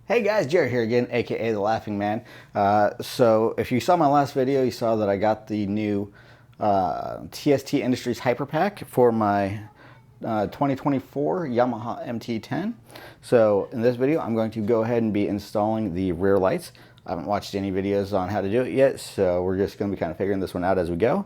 Hey guys, Jared here again, aka The Laughing Man. So if you saw my last video, you saw that I got the new TST Industries Hyper Pack for my 2024 Yamaha MT10. So in this video, I'm going to go ahead and be installing the rear lights. I haven't watched any videos on how to do it yet, so we're just going to be kind of figuring this one out as we go.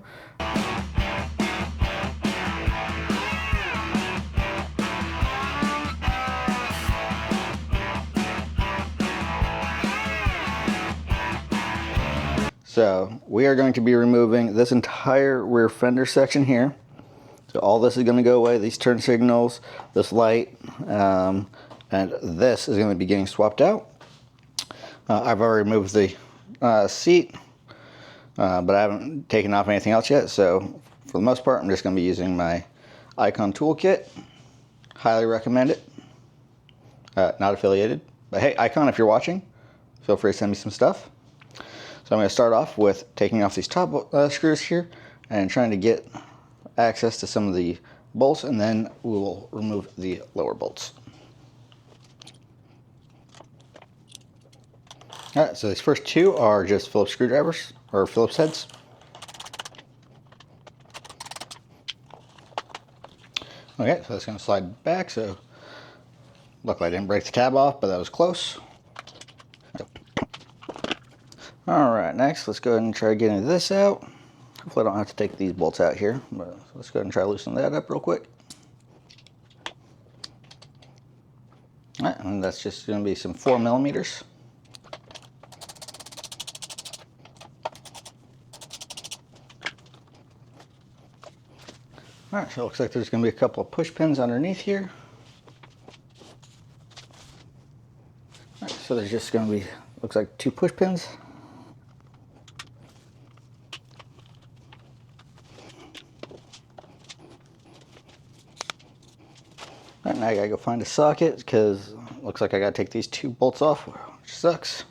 So we are going to be removing this entire rear fender section here. So all this is going to go away, these turn signals, this light, and this is going to be getting swapped out. I've already removed the seat, but I haven't taken off anything else yet. So for the most part, I'm just going to be using my Icon toolkit. Highly recommend it. Not affiliated, but hey, Icon, if you're watching, feel free to send me some stuff. So I'm going to start off with taking off these top screws here and trying to get access to some of the bolts, and then we will remove the lower bolts. Alright, so these first two are just Phillips screwdrivers, or Phillips heads. Okay, so that's going to slide back, so luckily I didn't break the tab off, but that was close. Alright, next let's go ahead and try getting this out. Hopefully I don't have to take these bolts out here, but let's go ahead and try to loosen that up real quick. Alright, and that's just going to be some 4mm. Alright, so it looks like there's going to be a couple of push pins underneath here. Alright, so there's just going to be, looks like 2 push pins. Alright, now I gotta go find a socket because it looks like I gotta take these 2 bolts off, which sucks.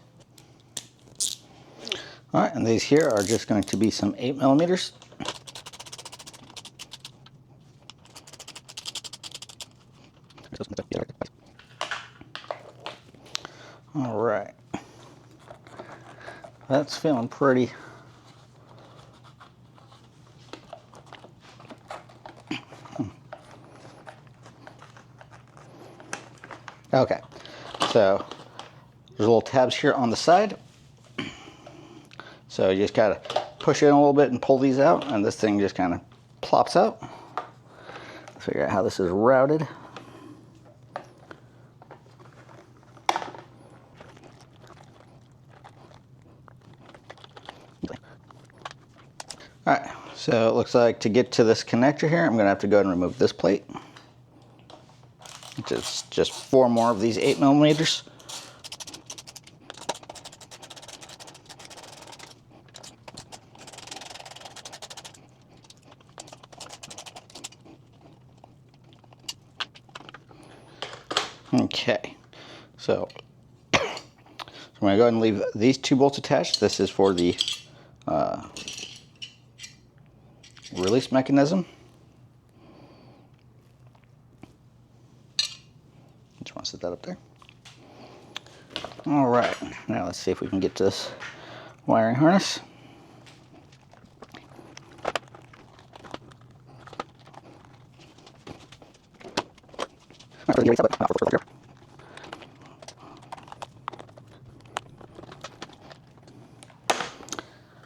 Alright, and these here are just going to be some 8mm. Alright. That's feeling pretty. Okay, so there's little tabs here on the side. So you just gotta push in a little bit and pull these out, and this thing just kind of plops out. Let's figure out how this is routed. Alright, so it looks like to get to this connector here, I'm gonna have to go and remove this plate. Just 4 more of these 8mm. Okay, so I'm going to go ahead and leave these 2 bolts attached. This is for the release mechanism. Just want to set that up there. All right, now let's see if we can get to this wiring harness.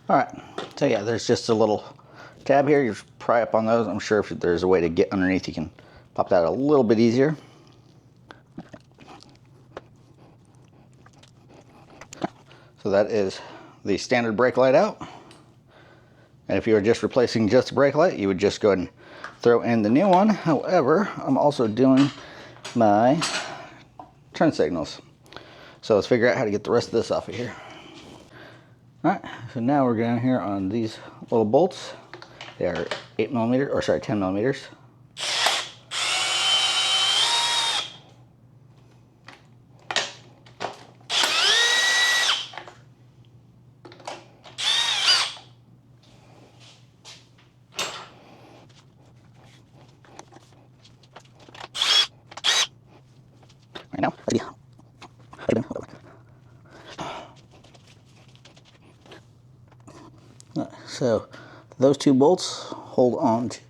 All right, so yeah, there's just a little tab here. You just pry up on those. I'm sure if there's a way to get underneath, you can pop that a little bit easier. So that is the standard brake light out. And if you were just replacing just the brake light, you would just go ahead and throw in the new one. However, I'm also doing my turn signals. So let's figure out how to get the rest of this off of here. Alright, so now we're down here on these little bolts. They are 8mm, or sorry, 10mm. Right now, So those two bolts hold on to.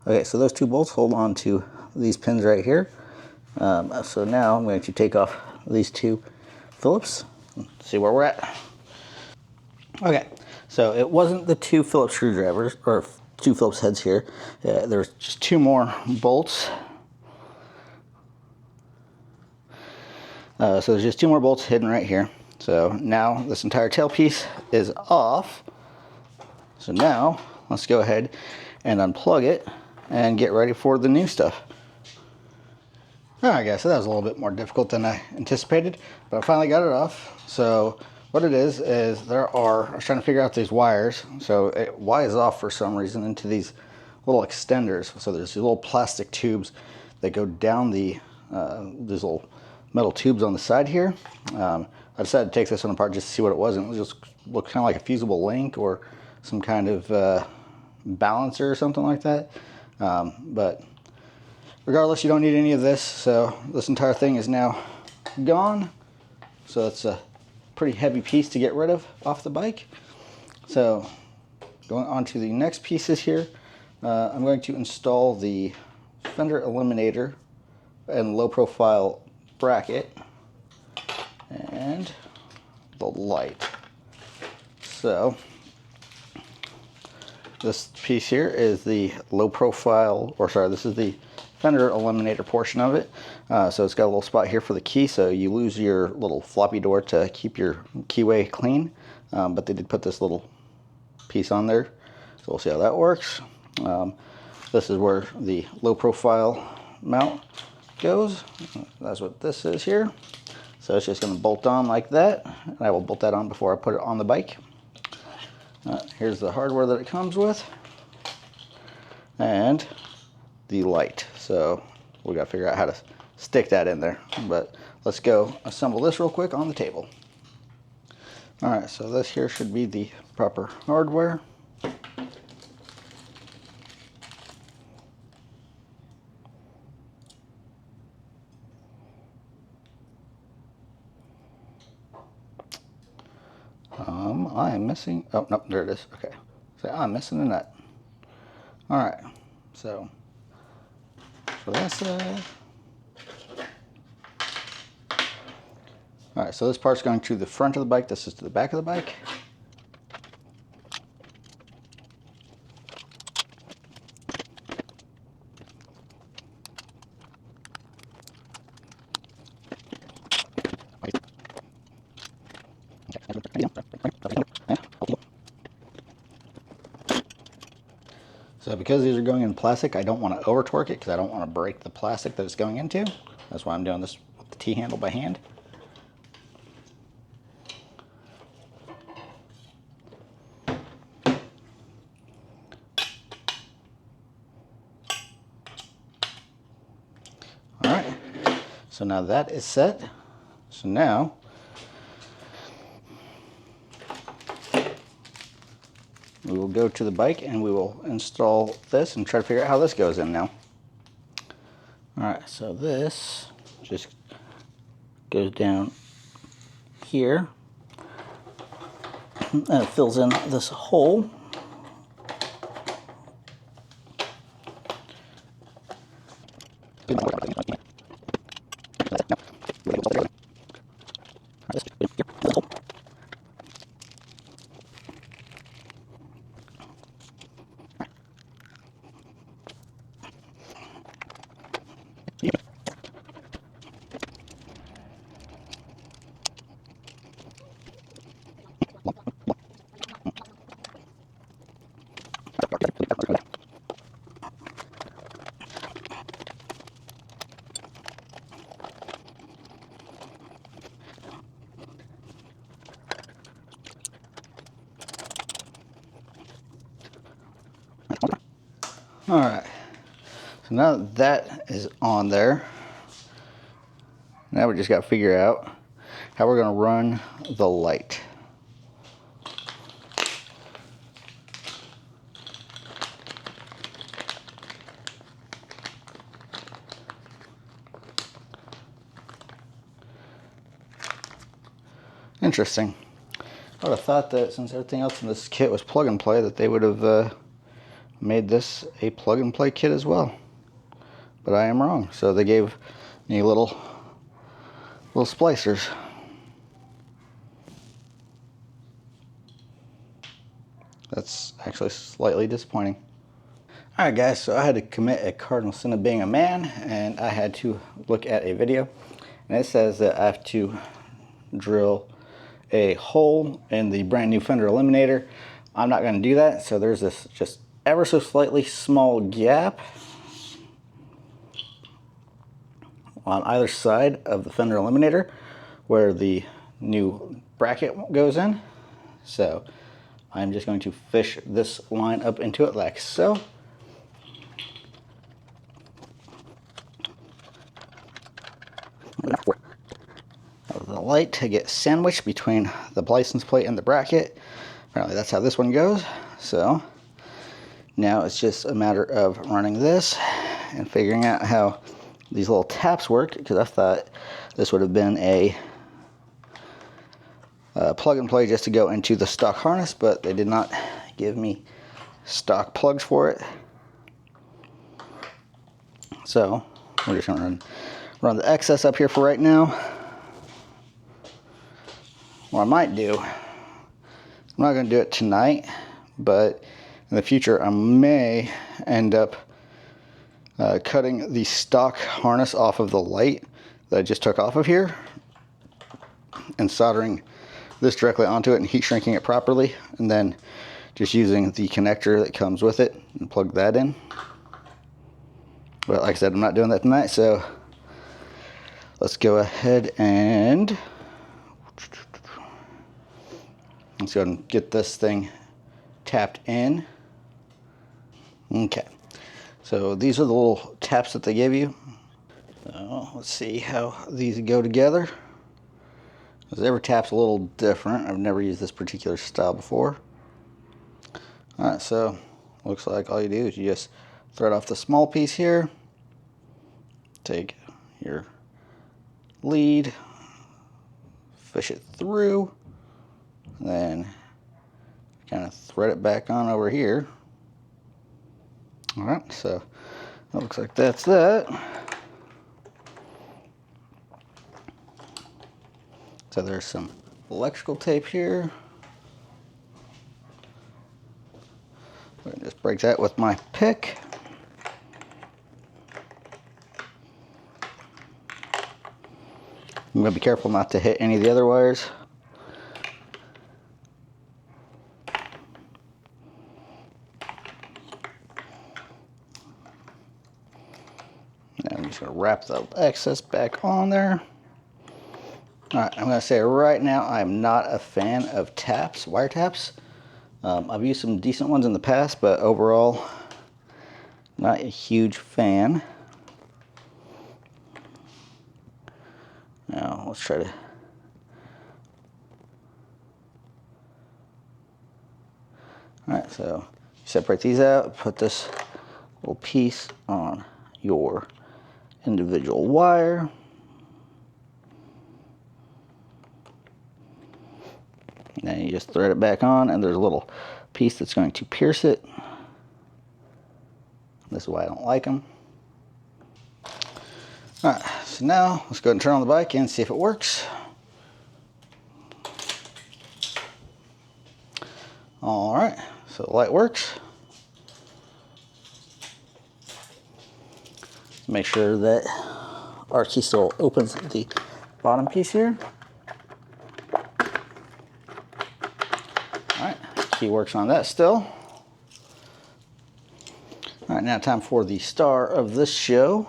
Okay, so those two bolts hold on to these pins right here. So now I'm going to take off these two Phillips. See where we're at. Okay, so it wasn't the two Phillips screwdrivers, or two Phillips heads here. There's just two more bolts. So there's just two more bolts hidden right here. So now this entire tailpiece is off. So now let's go ahead and unplug it and get ready for the new stuff. Alright guys, so that was a little bit more difficult than I anticipated, but I finally got it off. So what it is I was trying to figure out these wires. So it wires off for some reason into these little extenders. So there's these little plastic tubes that go down these little metal tubes on the side here. I decided to take this one apart just to see what it was, and it just looked kind of like a fusible link or some kind of balancer or something like that. But regardless, you don't need any of this, so this entire thing is now gone. So it's a pretty heavy piece to get rid of off the bike. So going on to the next pieces here, I'm going to install the Fender Eliminator and low profile bracket and the light. So this piece here is the low profile, or sorry, this is the Fender Eliminator portion of it. So it's got a little spot here for the key, so you lose your little floppy door to keep your keyway clean. But they did put this little piece on there, so we'll see how that works. This is where the low profile mount goes. That's what this is here. So it's just going to bolt on like that, and I will bolt that on before I put it on the bike. Here's the hardware that it comes with, and the light. So we got to figure out how to stick that in there, but let's go assemble this real quick on the table. All right, so this here should be the proper hardware. I am missing, oh, no, there it is, okay. So I'm missing a nut. All right, so that's it. All right, so this part's going to the front of the bike, this is to the back of the bike. So because these are going in plastic, I don't want to over torque it because I don't want to break the plastic that it's going into. That's why I'm doing this with the T-handle by hand. All right, so now that is set. So now we will go to the bike and we will install this and try to figure out how this goes in now. All right, so this just goes down here and it fills in this hole. All right, so now that is on there, now we just got to figure out how we're going to run the light. Interesting. I would have thought that since everything else in this kit was plug and play, that they would have made this a plug and play kit as well. But I am wrong. So they gave me little splicers. That's actually slightly disappointing. Alright guys, so I had to commit a cardinal sin of being a man, and I had to look at a video, and it says that I have to drill a hole in the brand new Fender Eliminator. I'm not going to do that, so there's this just ever so slightly small gap on either side of the Fender Eliminator where the new bracket goes in. So I'm just going to fish this line up into it like so. The light to get sandwiched between the license plate and the bracket. Apparently that's how this one goes. So now it's just a matter of running this and figuring out how these little taps work, because I thought this would have been a plug and play just to go into the stock harness, but they did not give me stock plugs for it. So we're just going to run the excess up here for right now. What I might do, I'm not going to do it tonight, but in the future I may end up cutting the stock harness off of the light that I just took off of here and soldering this directly onto it and heat shrinking it properly, and then just using the connector that comes with it and plug that in. But like I said, I'm not doing that tonight, so let's go ahead and let's go and get this thing tapped in. Okay, so these are the little taps that they give you. So let's see how these go together. Because every tap's a little different. I've never used this particular style before. Alright, so looks like all you do is you just thread off the small piece here, take your lead, fish it through, and then kind of thread it back on over here. Alright, so it looks like that's that. So there's some electrical tape here. I'm going to just break that with my pick. I'm going to be careful not to hit any of the other wires. Now I'm just going to wrap the excess back on there. Alright, I'm going to say right now I'm not a fan of taps, wire taps. I've used some decent ones in the past, but overall not a huge fan. Now let's try to alright, so separate these out, put this little piece on your individual wire. Then you just thread it back on, and there's a little piece that's going to pierce it. This is why I don't like them. Alright, so now let's go ahead and turn on the bike and see if it works. Alright, so the light works. Make sure that our key still opens the bottom piece here. Alright, key works on that still. Alright, now time for the star of this show.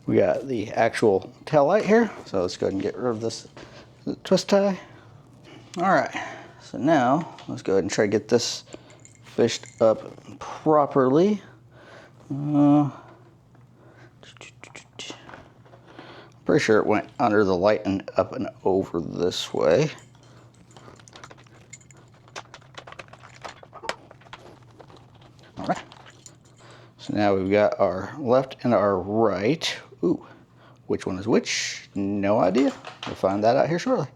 We got the actual tail light here, so let's go ahead and get rid of this twist tie. Alright, so now let's go ahead and try to get this fished up properly. Pretty sure it went under the light and up and over this way. So now we've got our left and our right. Ooh, which one is which? No idea. We'll find that out here shortly.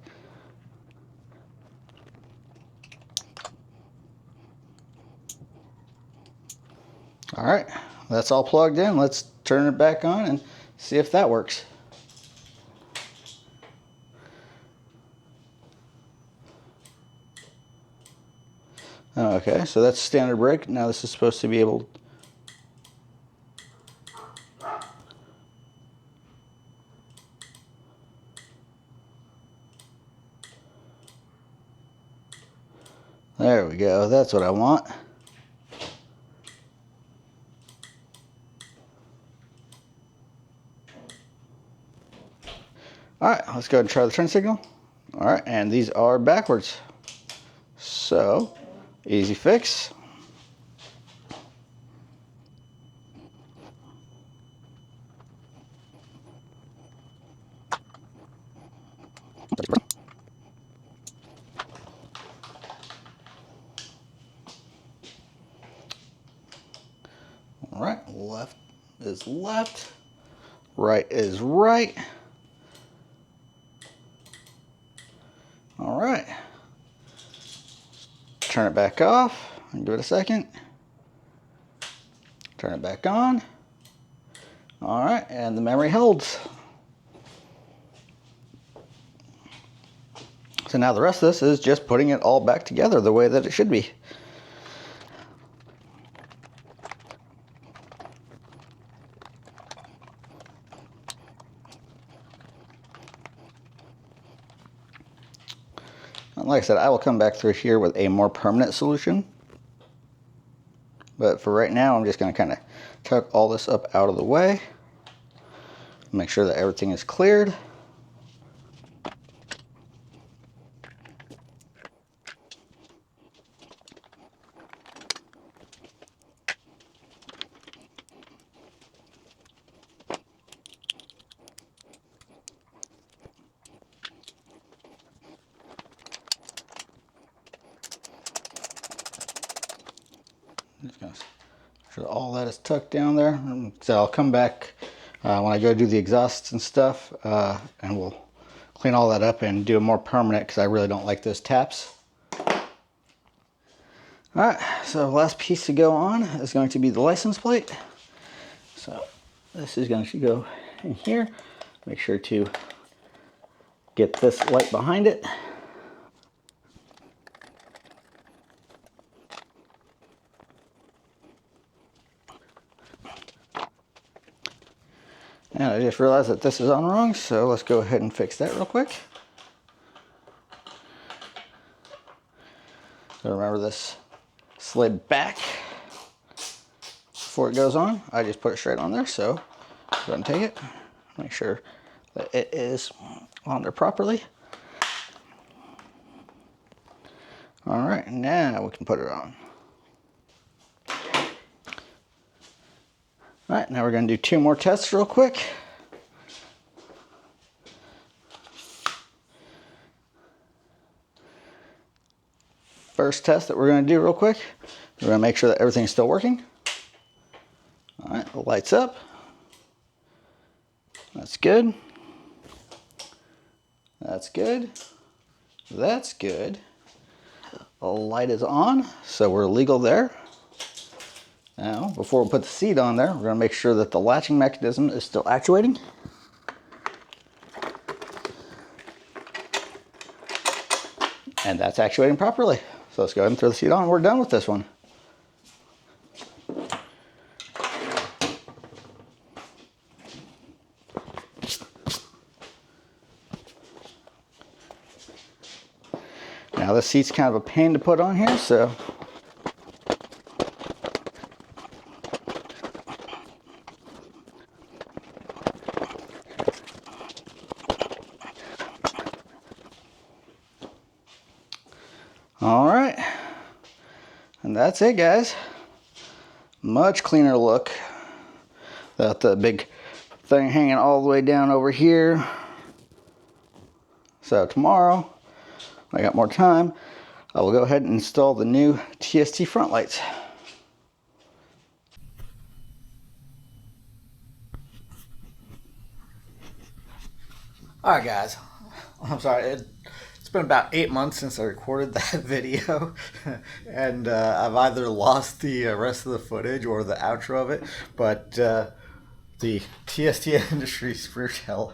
All right, that's all plugged in. Let's turn it back on and see if that works. Okay, so that's standard brake. Now this is supposed to be able. There we go, that's what I want. All right, let's go ahead and try the turn signal. All right, and these are backwards. So, easy fix. All right, left is left, right is right. All right, turn it back off and give it a second. Turn it back on. All right, and the memory holds. So now the rest of this is just putting it all back together the way that it should be. Like I said, I will come back through here with a more permanent solution. But for right now, I'm just going to kind of tuck all this up out of the way. Make sure that everything is cleared. Just gonna make sure all that is tucked down there. So I'll come back when I go do the exhausts and stuff, and we'll clean all that up and do a more permanent because I really don't like those taps. All right, so last piece to go on is going to be the license plate. So this is going to go in here. Make sure to get this light behind it. And I just realized that this is on wrong, so let's go ahead and fix that real quick. So remember, this slid back before it goes on. I just put it straight on there, so go ahead and take it. Make sure that it is on there properly. All right, now we can put it on. All right, now we're going to do 2 more tests real quick. First test that we're going to do real quick, we're going to make sure that everything's still working. All right, the light's up. That's good. That's good. That's good. The light is on, so we're legal there. Now, before we put the seat on there, we're going to make sure that the latching mechanism is still actuating. And that's actuating properly. So let's go ahead and throw the seat on. We're done with this one. Now this seat's kind of a pain to put on here, so all right, and that's it, guys. Much cleaner look without the big thing hanging all the way down over here. So tomorrow, when I got more time, I will go ahead and install the new TST front lights. Alright guys, I'm sorry, it's been about 8 months since I recorded that video, and I've either lost the rest of the footage or the outro of it, but the TST Industries rear tail,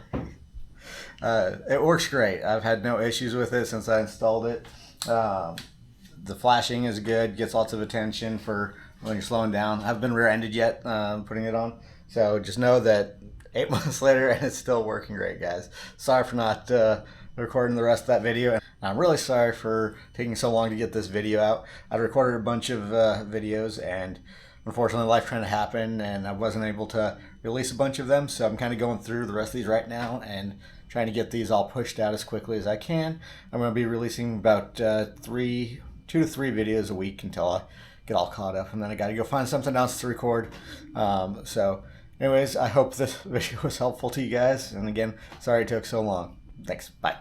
it works great. I've had no issues with it since I installed it. The flashing is good, gets lots of attention for when you're slowing down. I haven't been rear-ended yet putting it on, so just know that 8 months later and it's still working great, guys. Sorry for not recording the rest of that video. I'm really sorry for taking so long to get this video out. I recorded a bunch of videos, and unfortunately life trying to happen and I wasn't able to release a bunch of them, so I'm kind of going through the rest of these right now and trying to get these all pushed out as quickly as I can. I'm going to be releasing about 2 to 3 videos a week until I get all caught up, and then I got to go find something else to record. So anyways, I hope this video was helpful to you guys, and again, sorry it took so long. Thanks. Bye.